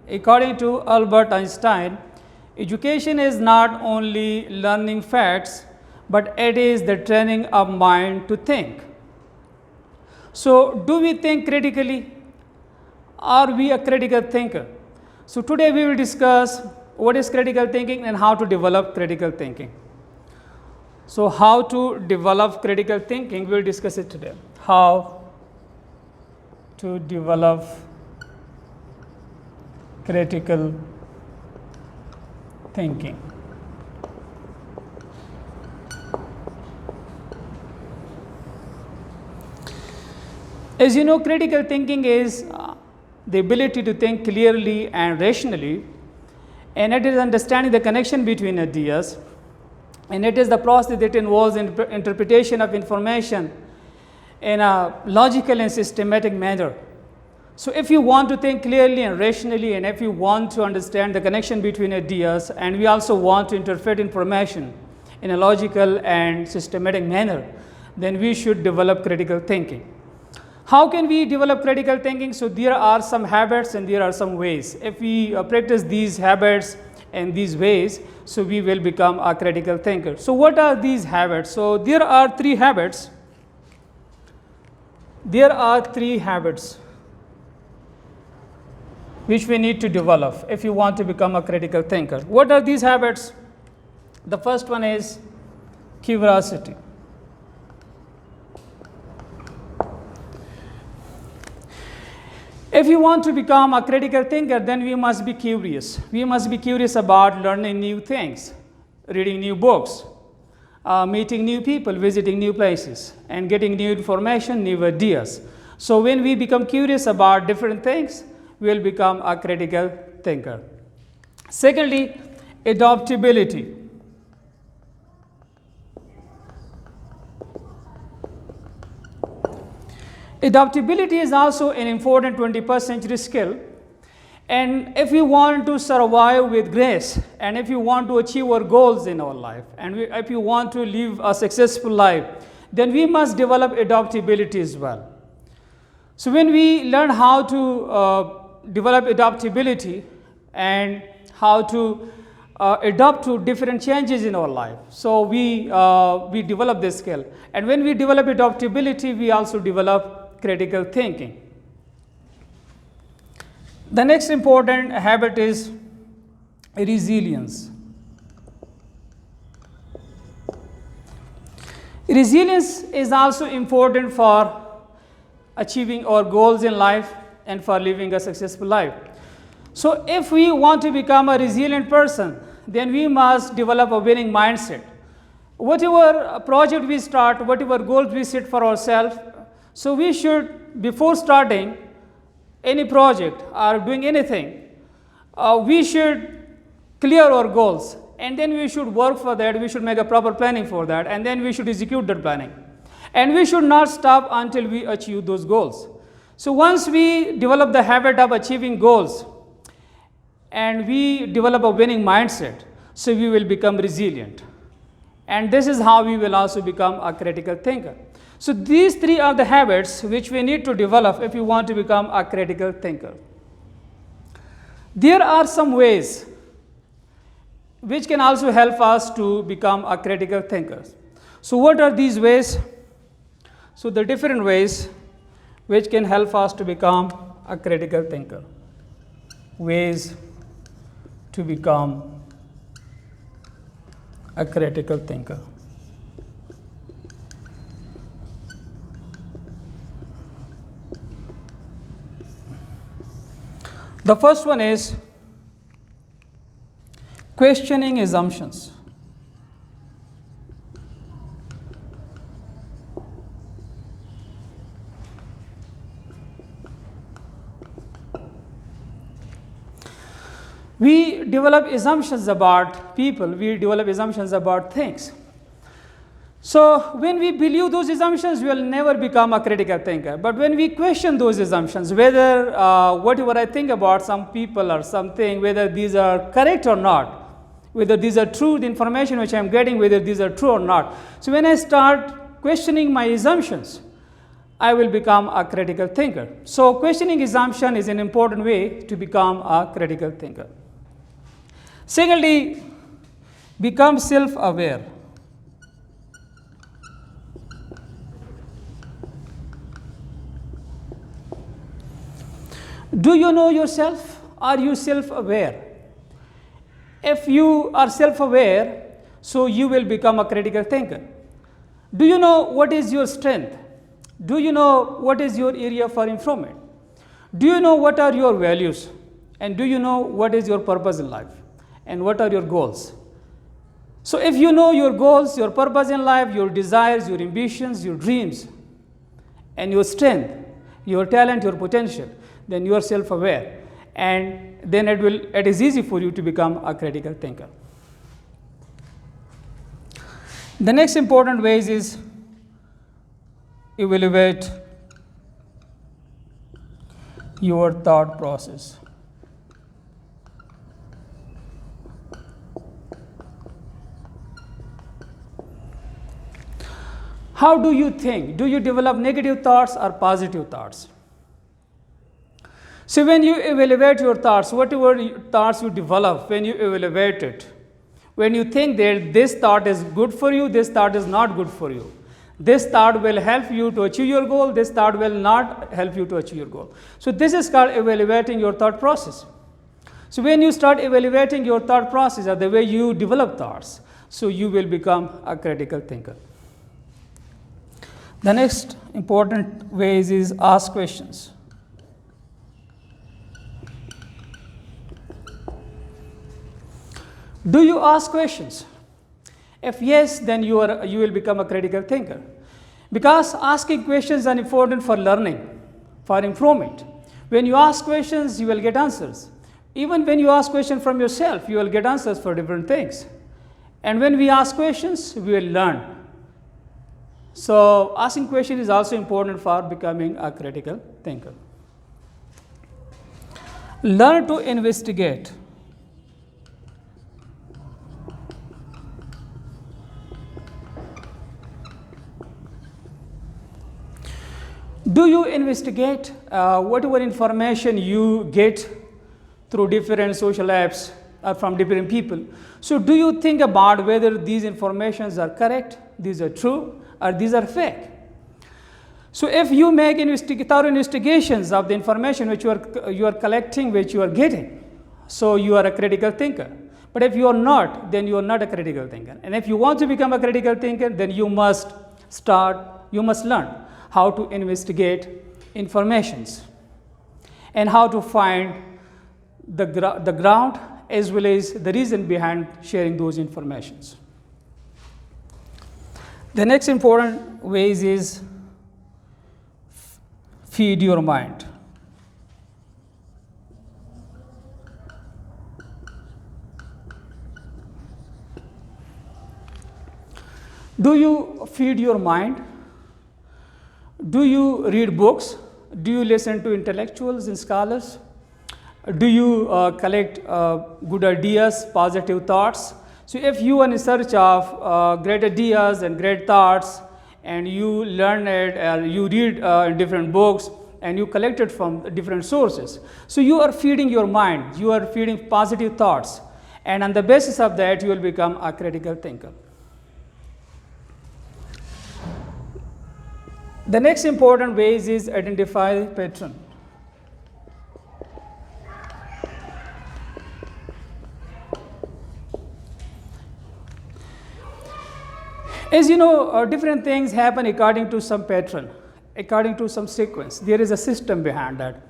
According to Albert Einstein, education is not only learning facts, but it is the training of mind to think. So, do we think critically? Are we a critical thinker? So, today we will discuss what is critical thinking and how to develop critical thinking. So, how to develop critical thinking, we will discuss it today. How to develop critical thinking. As you know, critical thinking is the ability to think clearly and rationally, and it is understanding the connection between ideas, and it is the process that involves interpretation of information in a logical and systematic manner. So, if you want to think clearly and rationally, and if you want to understand the connection between ideas, and we also want to interpret information in a logical and systematic manner, then we should develop critical thinking. How can we develop critical thinking? So, there are some habits and there are some ways. If we practice these habits and these ways, so we will become a critical thinker. So, what are these habits? So, there are three habits. There are three habits which we need to develop if you want to become a critical thinker. What are these habits? The first one is curiosity. If you want to become a critical thinker, then we must be curious. We must be curious about learning new things, reading new books, meeting new people, visiting new places, and getting new information, new ideas. So, when we become curious about different things, we will become a critical thinker. Secondly, adaptability. Adaptability is also an important 21st century skill, and if we want to survive with grace, and if you want to achieve our goals in our life, and if you want to live a successful life, then we must develop adaptability as well. So, when we learn how to develop adaptability and how to adapt to different changes in our life, so we develop this skill, and when we develop adaptability, we also develop critical thinking. The next important habit is resilience. Resilience is also important for achieving our goals in life and for living a successful life. So, if we want to become a resilient person, then we must develop a winning mindset. Whatever project we start, whatever goals we set for ourselves, so we should, before starting any project or doing anything, we should clear our goals, and then we should work for that. We should make a proper planning for that, and then we should execute that planning, and we should not stop until we achieve those goals. So, once we develop the habit of achieving goals and we develop a winning mindset, so we will become resilient, and this is how we will also become a critical thinker. So, these three are the habits which we need to develop if we want to become a critical thinker. There are some ways which can also help us to become a critical thinker. So, what are these ways? So, the different ways which can help us to become a critical thinker. Ways to become a critical thinker. The first one is questioning assumptions. We develop assumptions about people, we develop assumptions about things. So, when we believe those assumptions, we will never become a critical thinker. But when we question those assumptions, whether whatever I think about some people or something, whether these are correct or not, whether these are true, the information which I am getting, whether these are true or not. So, when I start questioning my assumptions, I will become a critical thinker. So questioning assumption is an important way to become a critical thinker. Secondly, become self-aware. Do you know yourself? Are you self-aware? If you are self-aware, so you will become a critical thinker. Do you know what is your strength? Do you know what is your area for improvement? Do you know what are your values? And do you know what is your purpose in life? And what are your goals? So if you know your goals, your purpose in life, your desires, your ambitions, your dreams, and your strength, your talent, your potential, then you are self-aware. And then it is easy for you to become a critical thinker. The next important ways is evaluate your thought process. How do you think? Do you develop negative thoughts or positive thoughts? So when you evaluate your thoughts, whatever thoughts you develop, when you evaluate it, when you think that this thought is good for you, this thought is not good for you, this thought will help you to achieve your goal, this thought will not help you to achieve your goal. So this is called evaluating your thought process. So when you start evaluating your thought process or the way you develop thoughts, so you will become a critical thinker. The next important ways is ask questions. Do you ask questions? If yes, then you will become a critical thinker. Because asking questions are important for learning, for improvement. When you ask questions, you will get answers. Even when you ask questions from yourself, you will get answers for different things. And when we ask questions, we will learn. So asking questions is also important for becoming a critical thinker. Learn to investigate. Do you investigate whatever information you get through different social apps from different people? So do you think about whether these informations are correct, these are true, or these are fake? So if you make thorough investigations of the information which you are collecting, which you are getting, so you are a critical thinker. But if you are not, then you are not a critical thinker. And if you want to become a critical thinker, then you must learn how to investigate informations and how to find the ground as well as the reason behind sharing those informations. The next important ways is feed your mind. Do you feed your mind? Do you read books? Do you listen to intellectuals and scholars? Do you collect good ideas, positive thoughts? So if you are in search of great ideas and great thoughts, and you learn it, or you read different books, and you collect it from different sources, so you are feeding your mind, you are feeding positive thoughts, and on the basis of that, you will become a critical thinker. The next important ways is identify pattern. As you know, different things happen according to some pattern, according to some sequence. There is a system behind that.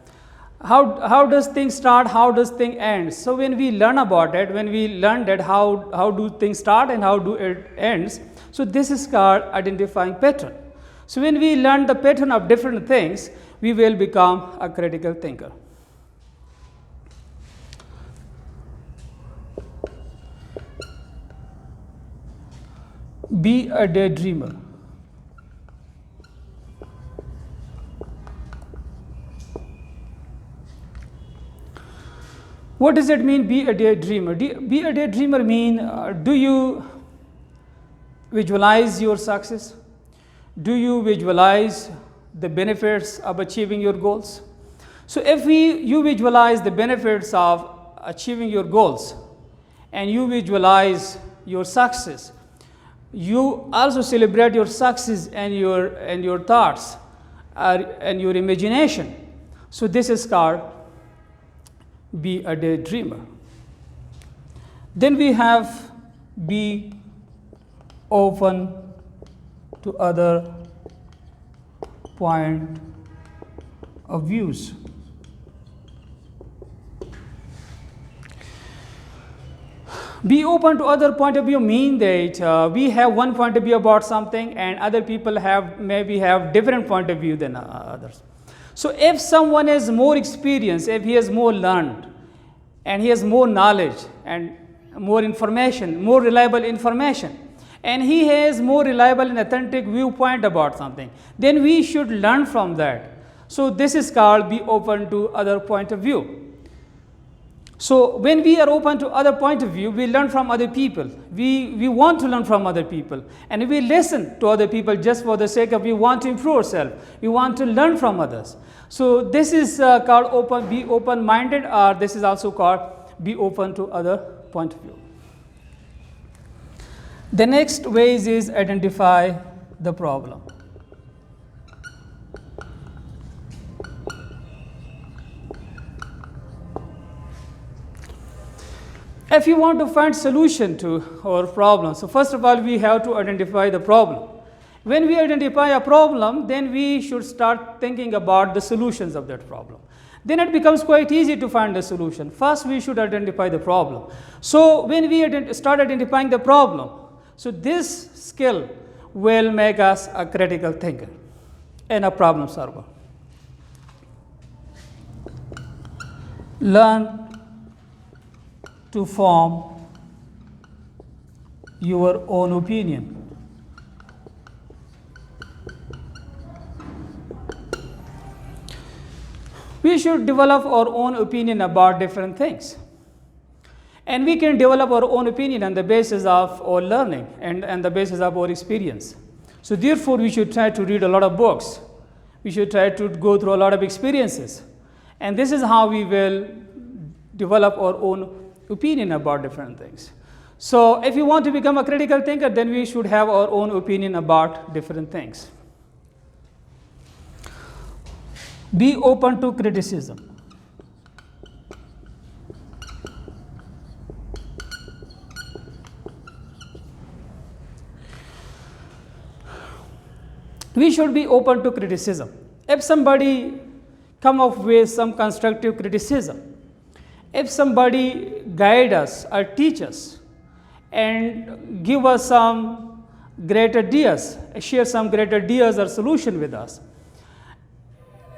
How does things start? How does thing end? So when we learn about it, when we learn that how do things start and how do it ends, so this is called identifying pattern. So when we learn the pattern of different things, we will become a critical thinker. Be a daydreamer. What does it mean, be a daydreamer? Be a daydreamer mean, do you visualize your success? Do you visualize the benefits of achieving your goals. So if you visualize the benefits of achieving your goals and you visualize your success, you also celebrate your success and your thoughts and your imagination. So this is called be a daydreamer. Then we have be open to other point of views. Be open to other point of view mean that we have one point of view about something and other people maybe have different point of view than others. So if someone has more experience, if he has more learned and he has more knowledge and more information, more reliable information, and he has more reliable and authentic viewpoint about something, then we should learn from that. So this is called be open to other point of view. So when we are open to other point of view, we learn from other people. We want to learn from other people, and we listen to other people just for the sake of we want to improve ourselves. We want to learn from others. So this is called be open-minded, or this is also called be open to other point of view. The next ways is identify the problem. If you want to find solution to our problem, so first of all we have to identify the problem. When we identify a problem, then we should start thinking about the solutions of that problem. Then it becomes quite easy to find the solution. First we should identify the problem. So when we start identifying the problem, so this skill will make us a critical thinker and a problem solver. Learn to form your own opinion. We should develop our own opinion about different things. And we can develop our own opinion on the basis of our learning and the basis of our experience. So therefore, we should try to read a lot of books. We should try to go through a lot of experiences. And this is how we will develop our own opinion about different things. So if you want to become a critical thinker, then we should have our own opinion about different things. Be open to criticism. We should be open to criticism. If somebody come up with some constructive criticism, if somebody guide us or teach us and give us some great ideas, share some great ideas or solution with us,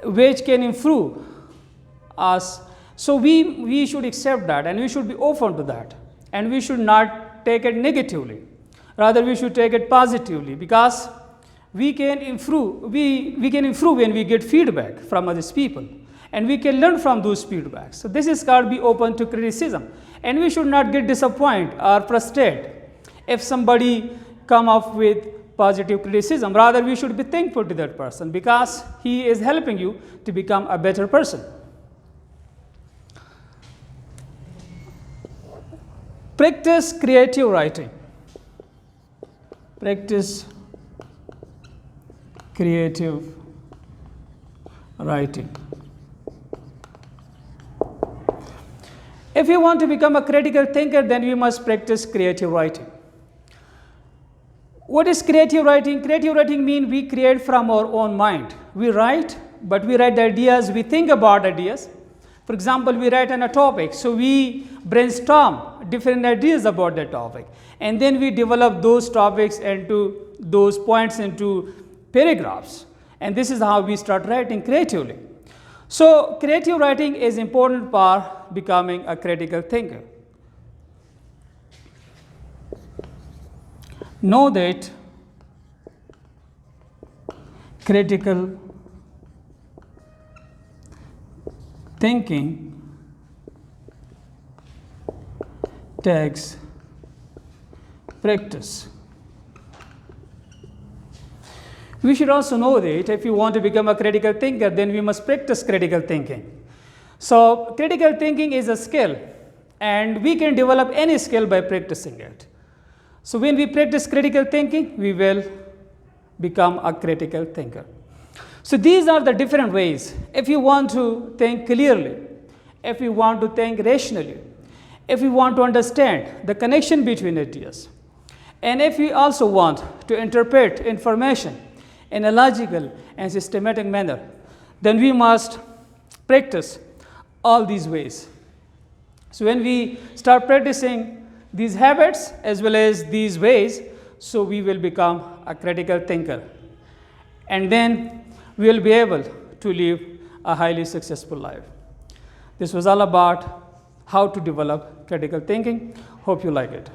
which can improve us, so we should accept that and we should be open to that, and we should not take it negatively. Rather, we should take it positively, because we can improve when we get feedback from other people, and we can learn from those feedbacks. So this is called be open to criticism, and we should not get disappointed or frustrated if somebody come up with positive criticism. Rather, we should be thankful to that person because he is helping you to become a better person. Practice creative writing. Practice creative writing. If you want to become a critical thinker, then we must practice creative writing. What is creative writing? Creative writing means we create from our own mind. We write, but we write the ideas, we think about ideas. For example, we write on a topic, so we brainstorm different ideas about that topic, and then we develop those topics into those points into paragraphs, and this is how we start writing creatively. So creative writing is important for becoming a critical thinker. Know that critical thinking takes practice. We should also know that if you want to become a critical thinker, then we must practice critical thinking. So critical thinking is a skill, and we can develop any skill by practicing it. So when we practice critical thinking, we will become a critical thinker. So these are the different ways. If you want to think clearly, if you want to think rationally, if you want to understand the connection between ideas, and if we also want to interpret information in a logical and systematic manner, then we must practice all these ways. So when we start practicing these habits as well as these ways, so we will become a critical thinker. And then we will be able to live a highly successful life. This was all about how to develop critical thinking. Hope you like it.